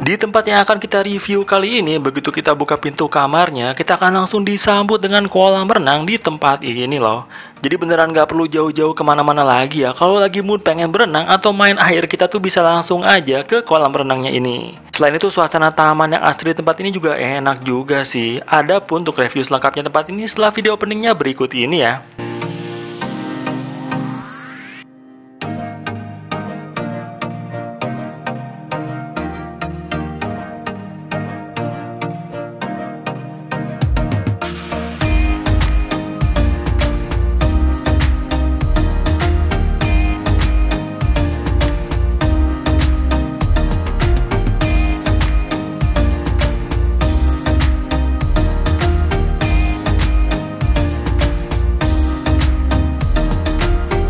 Di tempat yang akan kita review kali ini, begitu kita buka pintu kamarnya, kita akan langsung disambut dengan kolam renang di tempat ini loh. Jadi beneran gak perlu jauh-jauh kemana-mana lagi ya. Kalau lagi mood pengen berenang atau main air, kita tuh bisa langsung aja ke kolam renangnya ini. Selain itu, suasana taman yang asri di tempat ini juga enak juga sih. Adapun untuk review selengkapnya tempat ini setelah video openingnya berikut ini ya.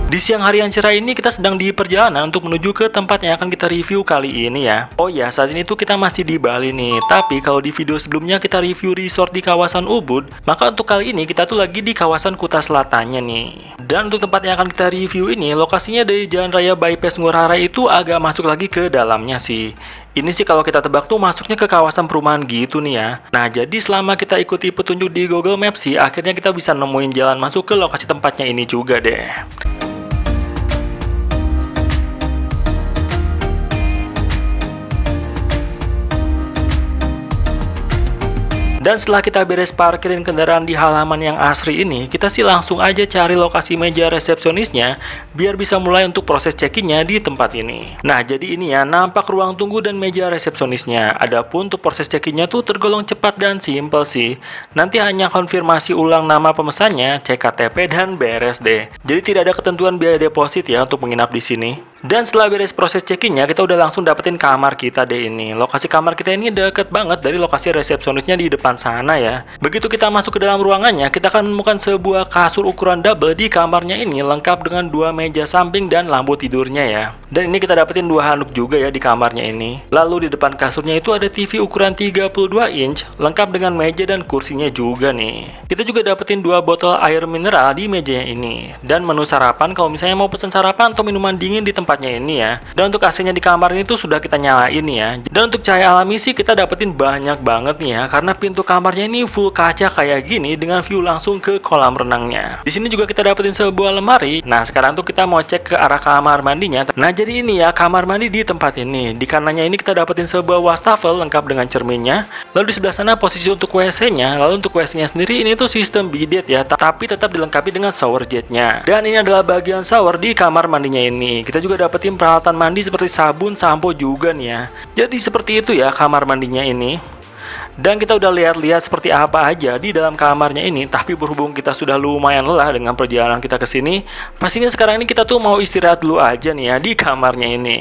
Di siang hari yang cerah ini kita sedang di perjalanan untuk menuju ke tempat yang akan kita review kali ini ya. Oh ya, saat ini tuh kita masih di Bali nih. Tapi kalau di video sebelumnya kita review resort di kawasan Ubud, maka untuk kali ini kita tuh lagi di kawasan Kuta Selatannya nih. Dan untuk tempat yang akan kita review ini, lokasinya dari Jalan Raya Bypass Ngurah Rai itu agak masuk lagi ke dalamnya sih. Ini sih kalau kita tebak tuh masuknya ke kawasan perumahan gitu nih ya. Nah, jadi selama kita ikuti petunjuk di Google Maps sih, akhirnya kita bisa nemuin jalan masuk ke lokasi tempatnya ini juga deh. Dan setelah kita beres parkirin kendaraan di halaman yang asri ini, kita sih langsung aja cari lokasi meja resepsionisnya biar bisa mulai untuk proses check-in-nya di tempat ini. Nah, jadi ini ya nampak ruang tunggu dan meja resepsionisnya. Adapun untuk proses check-in-nya tuh tergolong cepat dan simple sih. Nanti hanya konfirmasi ulang nama pemesannya, cek KTP dan beres deh. Jadi tidak ada ketentuan biaya deposit ya untuk menginap di sini. Dan setelah beres proses check-in-nya, kita udah langsung dapetin kamar kita deh ini. Lokasi kamar kita ini deket banget dari lokasi resepsionisnya di depan sana ya. Begitu kita masuk ke dalam ruangannya, kita akan menemukan sebuah kasur ukuran double di kamarnya ini, lengkap dengan 2 meja samping dan lampu tidurnya ya. Dan ini kita dapetin 2 handuk juga ya di kamarnya ini. Lalu di depan kasurnya itu ada TV ukuran 32 inch, lengkap dengan meja dan kursinya juga nih. Kita juga dapetin 2 botol air mineral di mejanya ini. Dan menu sarapan kalau misalnya mau pesan sarapan atau minuman dingin di tempatnya ini ya. Dan untuk AC-nya di kamar ini tuh sudah kita nyalain ya. Dan untuk cahaya alami sih kita dapetin banyak banget nih ya, karena pintu kamarnya ini full kaca kayak gini dengan view langsung ke kolam renangnya. Di sini juga kita dapetin sebuah lemari. Nah, sekarang tuh kita mau cek ke arah kamar mandinya. Nah, jadi ini ya kamar mandi di tempat ini. Di kanannya ini kita dapetin sebuah wastafel lengkap dengan cerminnya. Lalu di sebelah sana posisi untuk WC-nya. Lalu untuk WC-nya sendiri ini tuh sistem bidet ya, tapi tetap dilengkapi dengan shower jetnya. Dan ini adalah bagian shower di kamar mandinya ini. Kita juga dapetin peralatan mandi seperti sabun, sampo juga nih ya. Jadi seperti itu ya kamar mandinya ini. Dan kita udah lihat-lihat seperti apa aja di dalam kamarnya ini. Tapi berhubung kita sudah lumayan lelah dengan perjalanan kita ke sini, pastinya sekarang ini kita tuh mau istirahat dulu aja nih ya di kamarnya ini.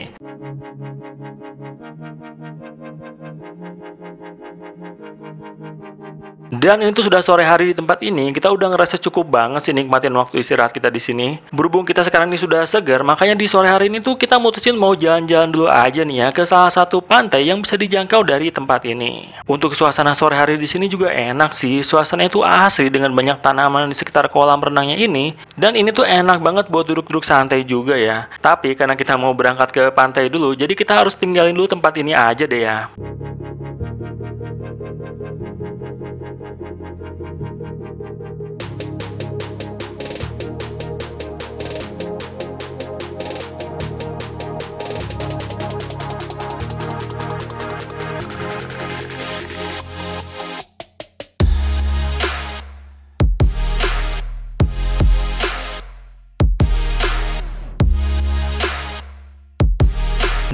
Dan ini tuh sudah sore hari di tempat ini, kita udah ngerasa cukup banget sih nikmatin waktu istirahat kita di sini. Berhubung kita sekarang ini sudah segar, makanya di sore hari ini tuh kita mutusin mau jalan-jalan dulu aja nih ya ke salah satu pantai yang bisa dijangkau dari tempat ini. Untuk suasana sore hari di sini juga enak sih, suasananya itu asri dengan banyak tanaman di sekitar kolam renangnya ini. Dan ini tuh enak banget buat duduk-duduk santai juga ya. Tapi karena kita mau berangkat ke pantai dulu, jadi kita harus tinggalin dulu tempat ini aja deh ya.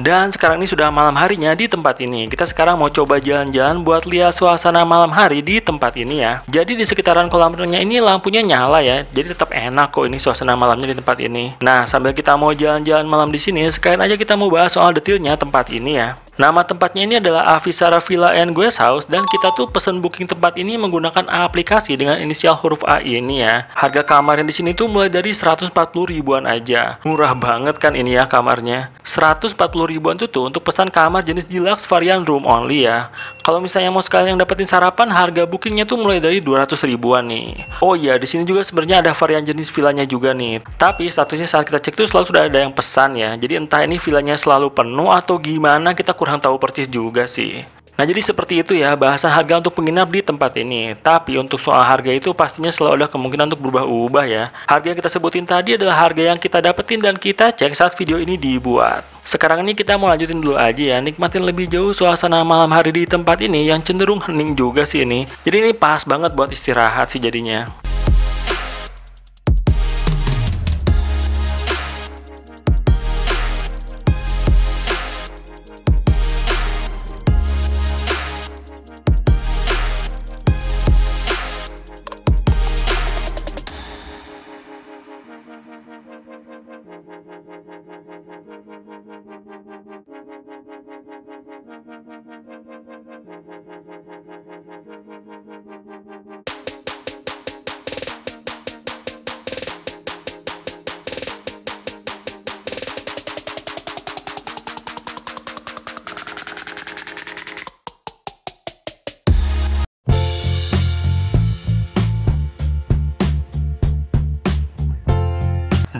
Dan sekarang ini sudah malam harinya di tempat ini. Kita sekarang mau coba jalan-jalan buat lihat suasana malam hari di tempat ini ya. Jadi di sekitaran kolam renangnya ini lampunya nyala ya. Jadi tetap enak kok ini suasana malamnya di tempat ini. Nah, sambil kita mau jalan-jalan malam di sini, sekalian aja kita mau bahas soal detailnya tempat ini ya. Nama tempatnya ini adalah Avisara Villa and Guest House, dan kita tuh pesen booking tempat ini menggunakan aplikasi dengan inisial huruf A ini ya. Harga kamar yang di sini tuh mulai dari 140 ribuan aja. Murah banget kan ini ya kamarnya. 140 ribuan tuh untuk pesan kamar jenis deluxe varian room only ya. Kalau misalnya mau sekalian yang dapetin sarapan, harga bookingnya tuh mulai dari 200 ribuan nih. Oh iya, di sini juga sebenarnya ada varian jenis villanya juga nih. Tapi statusnya saat kita cek tuh selalu sudah ada yang pesan ya. Jadi entah ini villanya selalu penuh atau gimana, kita kurang tahu persis juga sih. Nah, jadi seperti itu ya bahasan harga untuk penginap di tempat ini. Tapi untuk soal harga itu pastinya selalu ada kemungkinan untuk berubah-ubah ya. Harga yang kita sebutin tadi adalah harga yang kita dapetin dan kita cek saat video ini dibuat. Sekarang ini kita mau lanjutin dulu aja ya, nikmatin lebih jauh suasana malam hari di tempat ini yang cenderung hening juga sih ini. Jadi ini pas banget buat istirahat sih jadinya.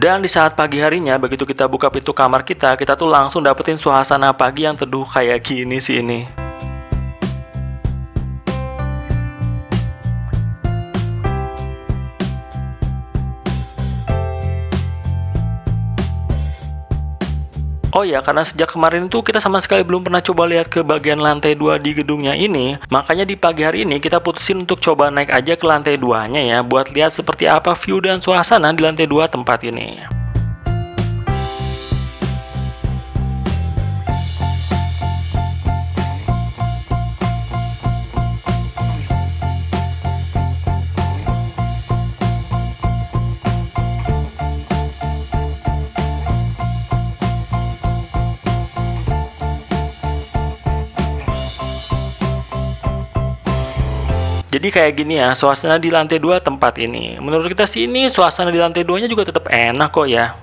Dan di saat pagi harinya, begitu kita buka pintu kamar kita tuh langsung dapetin suasana pagi yang teduh kayak gini sih ini. Oh ya, karena sejak kemarin itu kita sama sekali belum pernah coba lihat ke bagian lantai 2 di gedungnya ini. Makanya di pagi hari ini kita putusin untuk coba naik aja ke lantai 2-nya ya, buat lihat seperti apa view dan suasana di lantai 2 tempat ini. Jadi kayak gini ya, suasana di lantai 2 tempat ini. Menurut kita sih ini suasana di lantai 2-nya juga tetap enak kok ya.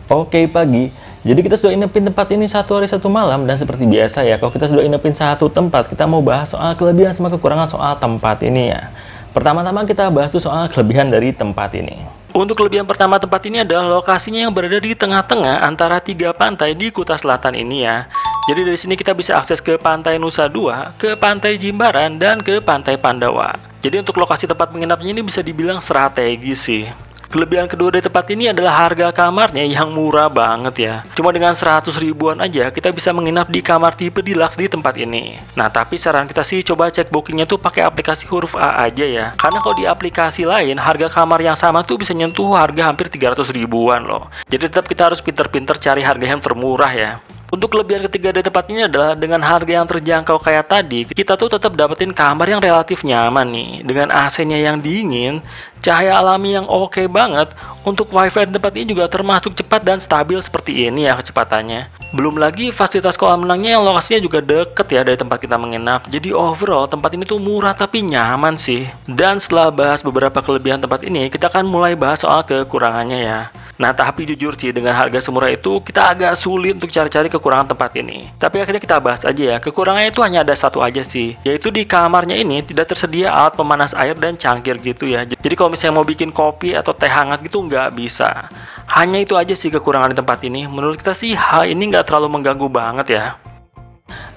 Oke pagi, jadi kita sudah inepin tempat ini 1 hari 1 malam. Dan seperti biasa ya, kalau kita sudah inepin satu tempat, kita mau bahas soal kelebihan sama kekurangan soal tempat ini ya. Pertama-tama kita bahas tuh soal kelebihan dari tempat ini. Untuk kelebihan pertama tempat ini adalah lokasinya yang berada di tengah-tengah antara 3 pantai di Kuta Selatan ini ya. Jadi dari sini kita bisa akses ke Pantai Nusa Dua, ke Pantai Jimbaran, dan ke Pantai Pandawa. Jadi untuk lokasi tempat menginapnya ini bisa dibilang strategis sih. Kelebihan kedua dari tempat ini adalah harga kamarnya yang murah banget ya. Cuma dengan 100 ribuan aja kita bisa menginap di kamar tipe deluxe di tempat ini. Nah, tapi saran kita sih coba cek bookingnya tuh pakai aplikasi huruf A aja ya. Karena kalau di aplikasi lain harga kamar yang sama tuh bisa nyentuh harga hampir 300 ribuan loh. Jadi tetap kita harus pinter-pinter cari harga yang termurah ya. Untuk kelebihan ketiga dari tempat ini adalah dengan harga yang terjangkau kayak tadi, kita tuh tetap dapetin kamar yang relatif nyaman nih, dengan AC-nya yang dingin, cahaya alami yang oke banget. Untuk wifi di tempat ini juga termasuk cepat dan stabil seperti ini ya kecepatannya. Belum lagi fasilitas kolam renangnya yang lokasinya juga deket ya dari tempat kita menginap. Jadi overall tempat ini tuh murah tapi nyaman sih. Dan setelah bahas beberapa kelebihan tempat ini, kita akan mulai bahas soal kekurangannya ya. Nah, tapi jujur sih, dengan harga semurah itu kita agak sulit untuk cari-cari kekurangan tempat ini. Tapi akhirnya kita bahas aja ya. Kekurangannya itu hanya ada satu aja sih, yaitu di kamarnya ini tidak tersedia alat pemanas air dan cangkir gitu ya. Jadi kalau misalnya mau bikin kopi atau teh hangat gitu nggak bisa. Hanya itu aja sih kekurangan di tempat ini. Menurut kita sih hal ini nggak terlalu mengganggu banget ya.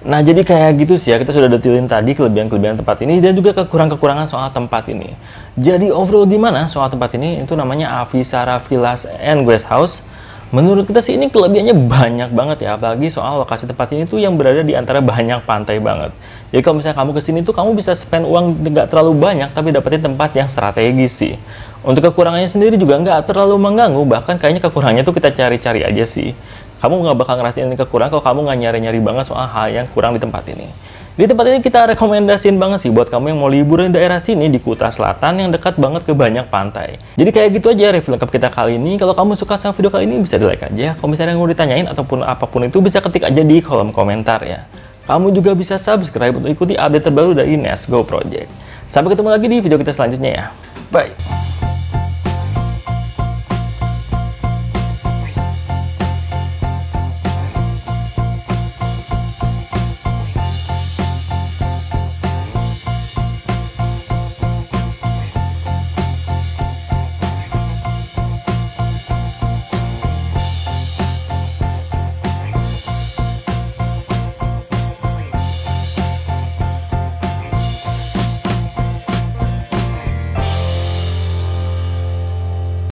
Nah, jadi kayak gitu sih ya, kita sudah detailin tadi kelebihan-kelebihan tempat ini dan juga kekurangan-kekurangan soal tempat ini. Jadi overall gimana soal tempat ini? Itu namanya Avisara Villas and Guest House. Menurut kita sih ini kelebihannya banyak banget ya, apalagi soal lokasi tempat ini tuh yang berada di antara banyak pantai banget. Jadi kalau misalnya kamu kesini tuh kamu bisa spend uang nggak terlalu banyak tapi dapetin tempat yang strategis sih. Untuk kekurangannya sendiri juga nggak terlalu mengganggu, bahkan kayaknya kekurangannya tuh kita cari-cari aja sih. Kamu nggak bakal ngerasain kekurangan kalau kamu nggak nyari-nyari banget soal hal yang kurang di tempat ini. Di tempat ini kita rekomendasiin banget sih buat kamu yang mau liburan di daerah sini di Kuta Selatan yang dekat banget ke banyak pantai. Jadi kayak gitu aja review lengkap kita kali ini. Kalau kamu suka sama video kali ini bisa di like aja. Kalau misalnya mau ditanyain ataupun apapun itu bisa ketik aja di kolom komentar ya. Kamu juga bisa subscribe untuk ikuti update terbaru dari Nesgo Project. Sampai ketemu lagi di video kita selanjutnya ya. Bye!